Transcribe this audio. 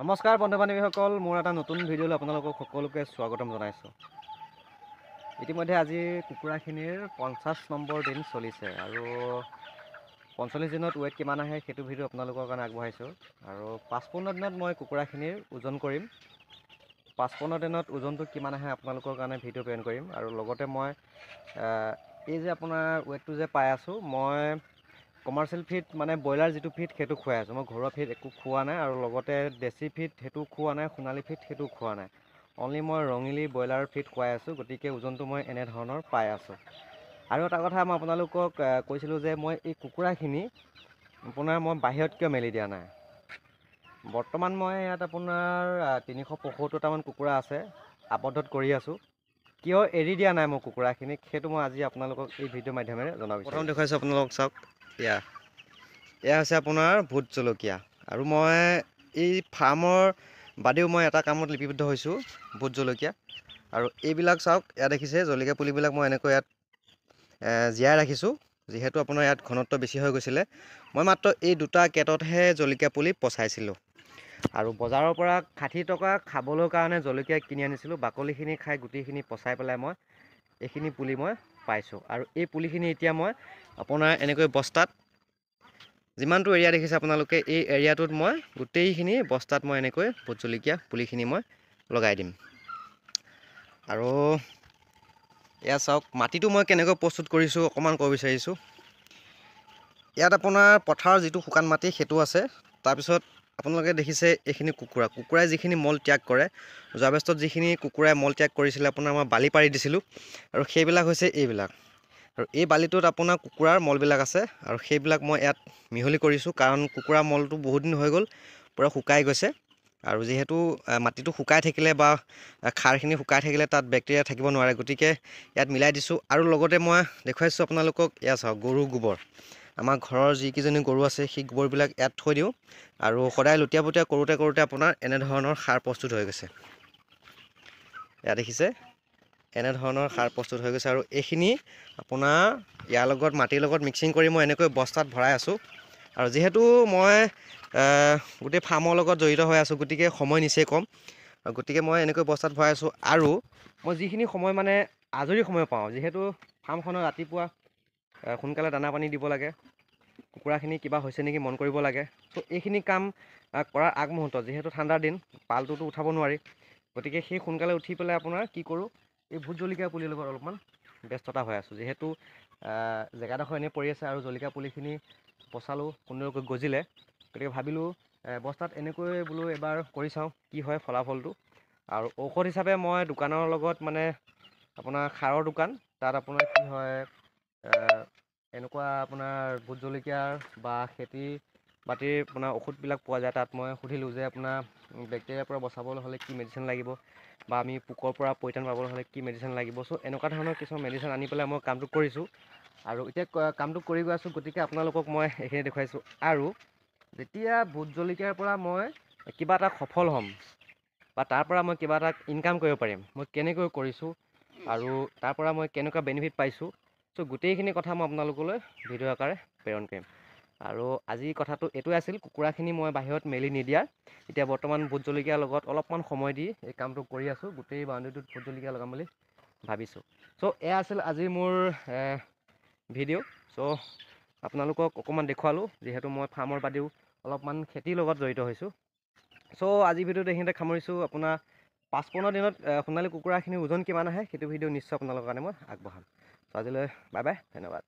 নমস্কাৰ বন্ধু বান্ধৱীসকল, মোৰ এটা নতুন ভিডিঅ'লৈ আপোনালোকক সকলোকে স্বাগতম জনাইছোঁ। ইতিমধ্যে আজি কুকুৰাখিনিৰ 50 নম্বৰ দিন চলিছে আৰু 45 দিনত ৱেট কিমান আহে সেইটো ভিডিঅ' আপোনালোকৰ কাৰণে আগবঢ়াইছোঁ। আৰু 55 দিনত মই কুকুৰাখিনিৰ ওজন কৰিম। 55 দিনত ওজনটো কিমান আহে আপোনালোকৰ কাৰণে ভিডিঅ' প্ৰেৰণ কৰিম। আৰু লগতে মই এই যে আপোনাৰ ৱেটটো যে পাই আছোঁ, মই কমাৰ্চিয়েল ফিড মানে ব্ৰইলাৰ যিটো ফিড সেইটো খুৱাই আছোঁ। মই ঘৰুৱা ফিড একো খোৱা নাই, আৰু লগতে দেশী ফিড সেইটো খোৱা নাই, সোণালী ফিড সেইটো খোৱা নাই। অনলি মই ৰঙিলী ব্ৰইলাৰ ফিড খুৱাই আছোঁ। গতিকে ওজনটো মই এনেধৰণৰ পাই আছোঁ। আৰু এটা কথা মই আপোনালোকক কৈছিলোঁ যে মই এই কুকুৰাখিনি আপোনাৰ মই বাহিৰত কিয় মেলি দিয়া নাই। বৰ্তমান মই ইয়াত আপোনাৰ 375টামান কুকুৰা আছে, আবদ্ধত কৰি আছোঁ। কিয় এৰি দিয়া নাই মই কুকুৰাখিনিক, সেইটো মই আজি আপোনালোকক এই ভিডিঅ'ৰ মাধ্যমেৰে জনাব বিচাৰিছোঁ। প্ৰথম দেখুৱাইছোঁ আপোনালোকক, চাওক এয়া হৈছে আপোনাৰ ভোট জলকীয়া। আৰু মই এই ফাৰ্মৰ বাদেও মই এটা কামত লিপিবদ্ধ হৈছোঁ, ভোট জলকীয়া। আৰু এইবিলাক চাওক, ইয়াত দেখিছে জলকীয়া পুলিবিলাক মই এনেকৈ ইয়াত জীয়াই ৰাখিছোঁ। যিহেতু আপোনাৰ ইয়াত ঘনত্ব বেছি হৈ গৈছিলে, মই মাত্ৰ এই দুটা কেটতহে জলকীয়া পুলি পচাইছিলোঁ। আৰু বজাৰৰ পৰা 60 টকা খাবলৈ কাৰণে জলকীয়া কিনি আনিছিলোঁ। বাকলিখিনি খাই গুটিখিনি পচাই পেলাই মই এইখিনি পুলি মই পাইছোঁ। আৰু এই পুলিখিনি এতিয়া মই আপোনাৰ এনেকৈ বস্তাত, যিমানটো এৰিয়া দেখিছে আপোনালোকে, এই এৰিয়াটোত মই গোটেইখিনি বস্তাত মই এনেকৈ ভোট জলকীয়া পুলিখিনি মই লগাই দিম। আৰু এয়া চাওক, মাটিটো মই কেনেকৈ প্ৰস্তুত কৰিছোঁ অকণমান ক'ব বিচাৰিছোঁ। ইয়াত আপোনাৰ পথাৰৰ যিটো শুকান মাটি সেইটো আছে। তাৰপিছত আপোনালোকে দেখিছে এইখিনি কুকুৰাই যিখিনি মল ত্যাগ কৰে, যোৱা বেষ্টত যিখিনি কুকুৰাই মল ত্যাগ কৰিছিলে আপোনাৰ মই বালি পাৰি দিছিলোঁ। আৰু সেইবিলাক হৈছে এইবিলাক। আৰু এই বালিটোত আপোনাৰ কুকুৰাৰ মলবিলাক আছে, আৰু সেইবিলাক মই ইয়াত মিহলি কৰিছোঁ। কাৰণ কুকুৰাৰ মলটো বহুত দিন হৈ গ'ল, পূৰা শুকাই গৈছে। আৰু যিহেতু মাটিটো শুকাই থাকিলে বা খাৰখিনি শুকাই থাকিলে তাত বেক্টেৰিয়া থাকিব নোৱাৰে, গতিকে ইয়াত মিলাই দিছোঁ। আৰু লগতে মই দেখুৱাইছোঁ আপোনালোকক, এয়া চাওক গৰুৰ গোবৰ। আমাৰ ঘৰৰ যিকেইজনী গৰু আছে সেই গোবৰবিলাক ইয়াত থৈ দিওঁ, আৰু সদায় লুটিয়া পুটীয়া কৰোঁতে আপোনাৰ এনেধৰণৰ সাৰ প্ৰস্তুত হৈ গৈছে। ইয়াত দেখিছে এনেধৰণৰ সাৰ প্ৰস্তুত হৈ গৈছে। আৰু এইখিনি আপোনাৰ ইয়াৰ লগত মাটিৰ লগত মিক্সিং কৰি মই এনেকৈ বস্তাত ভৰাই আছোঁ। আৰু যিহেতু মই গোটেই ফাৰ্মৰ লগত জড়িত হৈ আছোঁ, গতিকে সময় নিচেই কম। গতিকে মই এনেকৈ বস্তাত ভৰাই আছোঁ। আৰু মই যিখিনি সময় মানে আজৰি সময় পাওঁ, যিহেতু ফাৰ্মখনত ৰাতিপুৱা সোনকালে দানা পানী দিব লাগে, কুকুৰাখিনি কিবা হৈছে নেকি মন কৰিব লাগে। ত' এইখিনি কাম কৰাৰ আগমুহূৰ্তত, যিহেতু ঠাণ্ডাৰ দিন, পালটোতো উঠাব নোৱাৰি, গতিকে সেই সোনকালে উঠি পেলাই আপোনাৰ কি কৰোঁ, এই ভোট জলকীয়া পুলিৰ লগত অলপমান ব্যস্ততা হৈ আছোঁ। যিহেতু জেগাডোখৰ এনেই পৰি আছে, আৰু জলকীয়া পুলিখিনি পচালোঁ, সুন্দৰকৈ গজিলে। গতিকে ভাবিলোঁ বস্তাত এনেকৈ বোলো এবাৰ কৰি চাওঁ কি হয় ফলাফলটো। আৰু ঔষধ হিচাপে মই দোকানৰ লগত মানে আপোনাৰ সাৰৰ দোকান, তাত আপোনাৰ কি হয় এনেকুৱা আপোনাৰ ভোট জলকীয়াৰ বা খেতি বাতিৰ আপোনাৰ ঔষধবিলাক পোৱা যায়। তাত মই সুধিলোঁ যে আপোনাৰ বেক্টেৰিয়াৰ পৰা বচাবলৈ হ'লে কি মেডিচিন লাগিব, বা আমি পোকৰ পৰা পৰিত্ৰাণ পাবলৈ হ'লে কি মেডিচিন লাগিব। চ' এনেকুৱা ধৰণৰ কিছুমান মেডিচিন আনি পেলাই মই কামটো কৰিছোঁ, আৰু এতিয়া কামটো কৰি গৈ আছোঁ। গতিকে আপোনালোকক মই এইখিনি দেখুৱাইছোঁ। আৰু যেতিয়া ভোট জলকীয়াৰ পৰা মই কিবা এটা সফল হ'ম, বা তাৰ পৰা মই কিবা এটা ইনকাম কৰিব পাৰিম, মই কেনেকৈ কৰিছোঁ আৰু তাৰ পৰা মই কেনেকুৱা বেনিফিট পাইছোঁ, চ' গোটেইখিনি কথা মই আপোনালোকলৈ ভিডিঅ' আকাৰে প্ৰেৰণ কৰিম। আৰু আজি কথাটো এইটোৱে আছিল, কুকুৰাখিনি মই বাহিৰত মেলি নিদিয়াৰ। এতিয়া বৰ্তমান ভোট জলকীয়াৰ লগত অলপমান সময় দি এই কামটো কৰি আছোঁ। গোটেই বাউণ্ডেৰীটোত ভোট জলকীয়া লগাম বুলি ভাবিছোঁ। চ' এয়া আছিল আজি মোৰ ভিডিঅ'। চ' আপোনালোকক অকণমান দেখুৱালোঁ, যিহেতু মই ফাৰ্মৰ বাদেও অলপমান খেতিৰ লগত জড়িত হৈছোঁ। চ' আজি ভিডিঅ'টো এইখিনিতে সামৰিছোঁ। আপোনাৰ 55 দিনত সোণালী কুকুৰাখিনিৰ ওজন কিমান আহে সেইটো ভিডিঅ' নিশ্চয় আপোনালোকৰ কাৰণে মই আগবঢ়াম। চ' আজিলৈ বাই বাই, ধন্যবাদ।